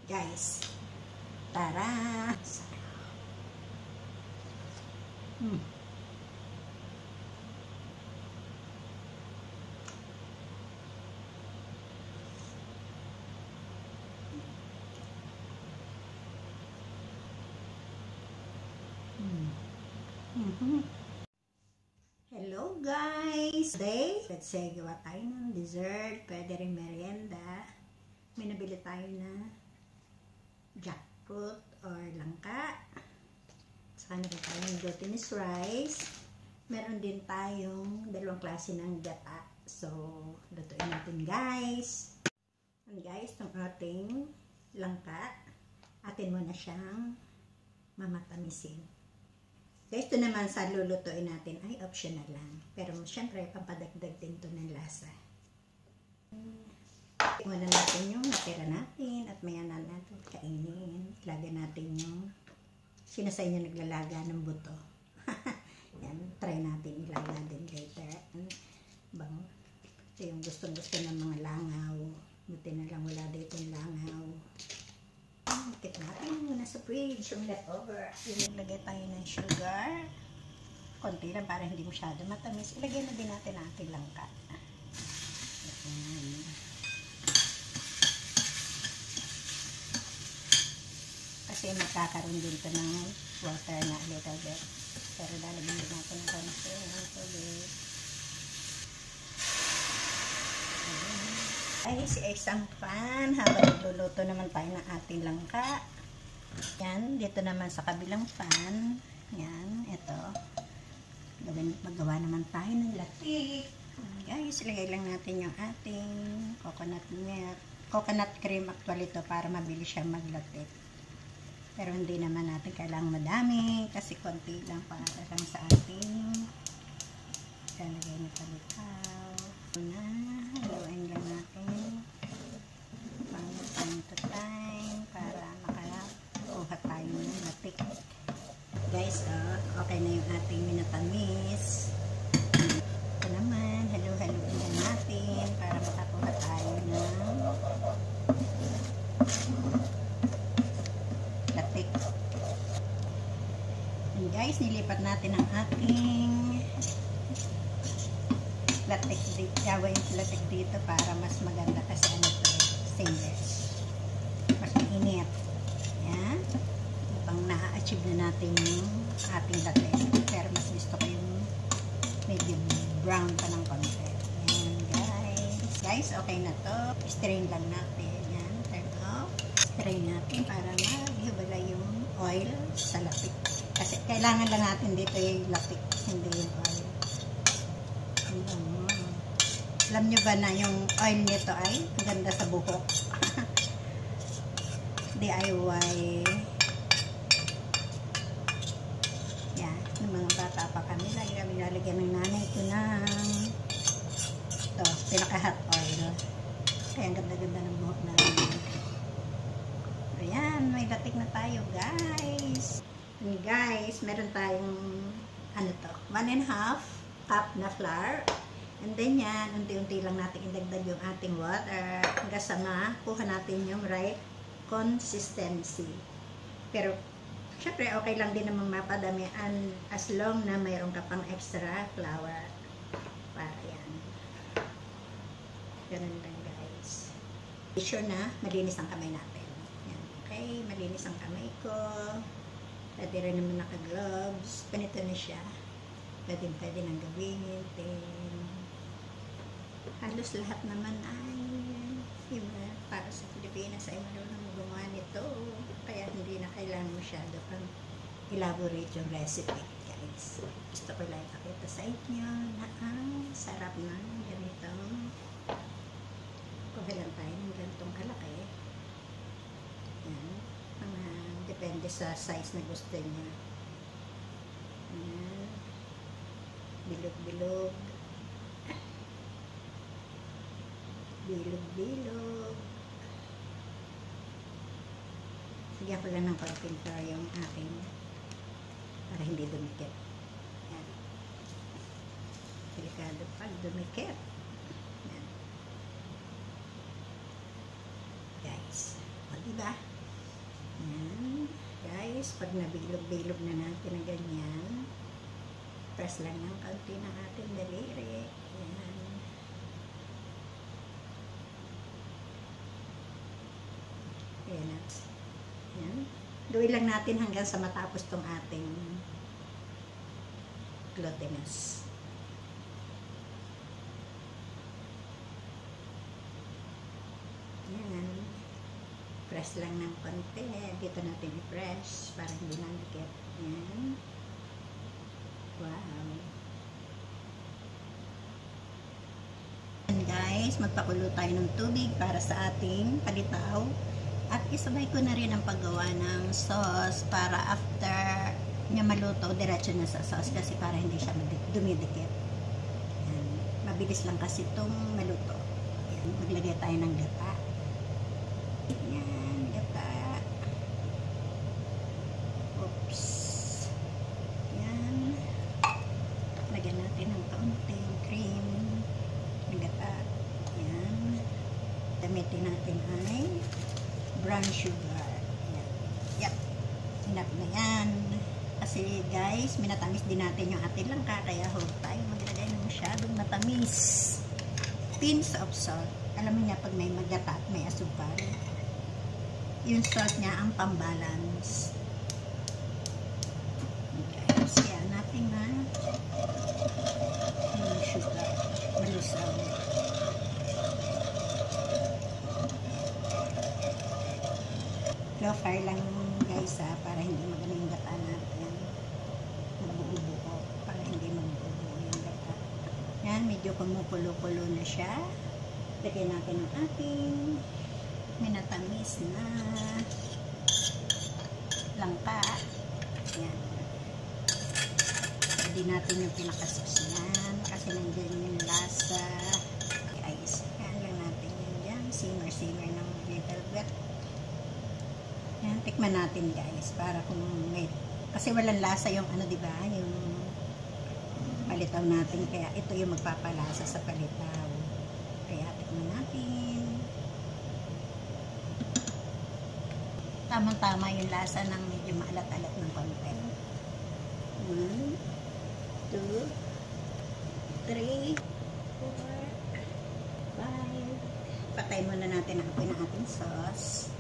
Guys, tara! Mm. Hello guys! Today, let's say gawa tayo ng dessert, pwede rin merienda. May nabili tayo na jackfruit or langka. Saka meron tayong glutinous rice. Meron din tayong dalawang klase ng gata. So, lutuin natin guys. And guys, itong ating langka, atin mo na siyang mamatamisin. Guys, ito naman sa lulutuin natin ay optional lang. Pero syempre, pampadagdag din ito ng lasa. Muna natin yung natira natin at maya na natin kainin. Ilagay natin yung sinasay niya naglalaga ng buto. Yan, try natin ilaga din later. Bang, ito yung gustong-gusto ng mga langaw. Buti na lang wala dito yung langaw. Kit natin muna sa fridge yung leftover. Ilagay tayo ng sugar. Konti lang para hindi masyado matamis. Ilagay na din natin ang ating langka. Kasi magkakaroon din ito ng water na a little bit. Pero lalagyan din natin ng konti ng tubig. Ay, si isang pan habang nagluluto naman tayo ng ating langka. Yan, dito naman sa kabilang pan. Yan, ito. Magawa naman tayo ng latik. Guys, ilagay lang natin yung ating coconut milk. Coconut cream actually ito para mabilis siya maglatik. Pero hindi naman natin kailangang madami kasi konti lang para lang sa ating lalagay na palitaw. Haluin lang natin pang time to time para makakuha tayo ng latik. Guys, okay na yung ating minatamis. Ito naman, halu-haluin lang natin para makakuha tayo ng latik. And guys, nilipat natin ang ating latik dito. Gawin yung latik dito para mas maganda kasi ano ito, stainless. Mas mainit. Yan. Upang na-achieve na natin yung ating latik. Pero mas gusto ko yung medyo brown pa ng konti. Yan guys. Guys, okay na to. Strain lang natin. Yan. Turn off. Strain natin para maghiwala yung oil sa latik. Kasi kailangan lang natin dito yung latik, hindi yung oil. Alam nyo ba na yung oil nito ay maganda sa buhok? DIY. Yan. Yung mga bata pa kami, lagi kami lalagyan ng nanay ko ng ito, pinaka-hot oil. Kaya ang ganda-ganda ng buhok namin. Ayan, may latik na tayo guys. And guys, meron tayong ano to, 1½ cup na flour. And then yan, unti-unti lang natin idagdag yung ating water hanggang sa makuha natin yung right consistency. Pero, syempre, okay lang din naman mapadami as long na mayroon ka pang extra flour. Para yan. Ganun lang guys. Be sure na malinis ang kamay natin. Yan. Okay, malinis ang kamay ko. Pwede rin naman naka-gloves. Ganito na siya. Pwede nang gamitin. Halos lahat naman ay para sa Pilipinas ay marunong gumawa nito. Kaya hindi na kailangan masyado pang elaborate yung recipe, guys. Gusto ko lang ipakita sa inyo na ang sarap ng ganito. Kuha lang tayo ng ganitong kalaki. Yan. Depende sa size na gusto niya. Yan. Bilog-bilog. Bilog-bilog. Sige ko lang ng konting flour yung aking para hindi dumikit. Yan. Delikado pag dumikit. Yan. Guys. O diba? Yan. Guys, pag nabilog-bilog na natin na ganyan, press lang ng kaunti ng ating daliri. Yan. Yan. Yan. Gawin lang natin hanggang sa matapos tong ating glutinous. Yan. Press lang ng konti. Dito natin i-press para hindi nandikit. Yan. Wow. And guys, magpakulo tayo ng tubig para sa ating palitaw. At isabay ko na rin ang paggawa ng sauce para after niya maluto, diretso na sa sauce kasi para hindi siya dumidikit. Yan. Mabilis lang kasi itong maluto. Yan. Maglagay tayo ng gata. Yan, gata. Oops. Yan. Lagyan natin ng kaunting cream ng gata. Yan. Gamitin natin ay brown sugar. Yan. Yep. Enough na yan. Kasi guys, minatamis din natin yung ating langka, kaya huwag tayo maglagay ng masyadong matamis. Pinch of salt. Alam mo niya, pag may magata at may asukal, yung salt niya ang pambalance. Guys, kaya natin na yung sugar malusaw. Low fire lang guys para hindi magana yung gata natin. Mabubuo para hindi mabubuo yung gata. Yan, medyo kumukulo-kulo na siya. Lagyan natin ang ating minatamis na langka. Yan. Hindi natin yung pinakasos yan kasi nandiyan yung lasa. Guys, yan lang natin yun dyan. Simmer ng little bit. Yan, tikman natin guys para kung may, kasi walang lasa yung ano, diba, yung palitaw natin, kaya ito yung magpapalasa sa palitaw. Kaya tikman natin. Tamang-tama yung lasa ng medyo maalat-alat ng konti. 1, 2, 3, 4, 5. Patay muna natin ang apoy ng ating sauce.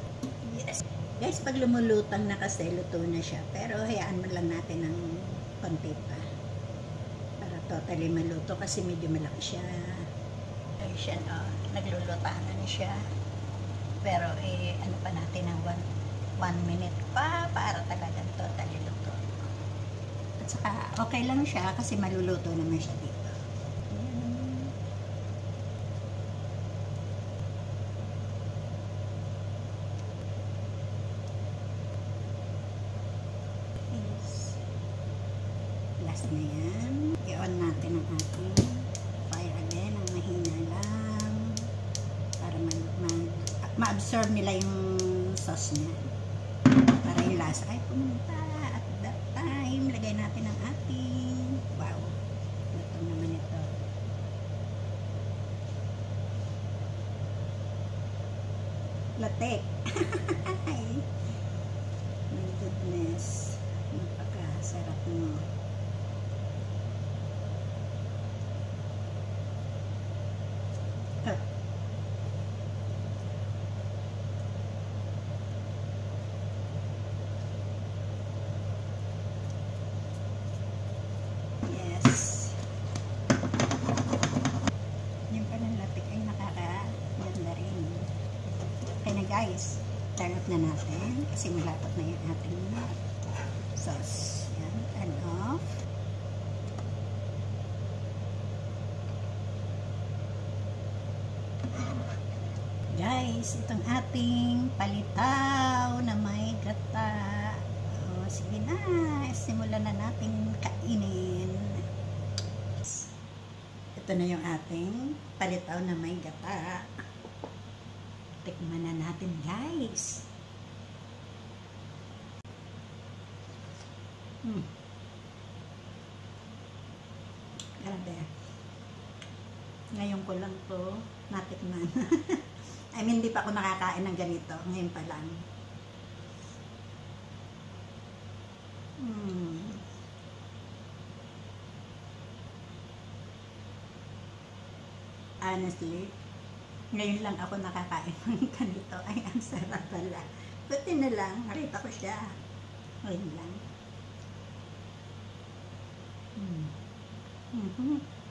Yes. Guys, pag lumulutang na kasi, luto na siya. Pero hayaan mo lang natin ng konti pa. Para totally maluto kasi medyo malaki siya. Ay siya, no? Naglulutangan na siya. Pero ano pa natin ng 1 minute pa para talagang totally luto. At saka okay lang siya kasi maluluto naman siya dito. Last na yan. I-on natin ang ating fire again. Ang mahina lang. Para ma-absorb nila yung sauce niya. Para yung lasa ay pumunta. At that time, lagay natin ang ating wow. Luto naman ito. Latek. My goodness. Napakasarap mo. Yes. Yung pananlatik ay nakakaganda rin. Kaya na guys, turn off na natin kasi malapot na yung ating sauce. Yan, turn off. Guys, itong ating palitaw na may gata. O, sige na, simulan na natin kainin. Ito na yung ating palitaw na may gata. Tikman na natin guys. Grabe. Ngayon ko lang to natikman. I mean, hindi pa ako nakakain ng ganito. Ngayon pa lang. Mm. Honestly, ngayon lang ako nakakain ng ganito. Ay, ang sarap pala. Buti na lang, nakita ko siya. Ngayon lang. Mm. Mhm.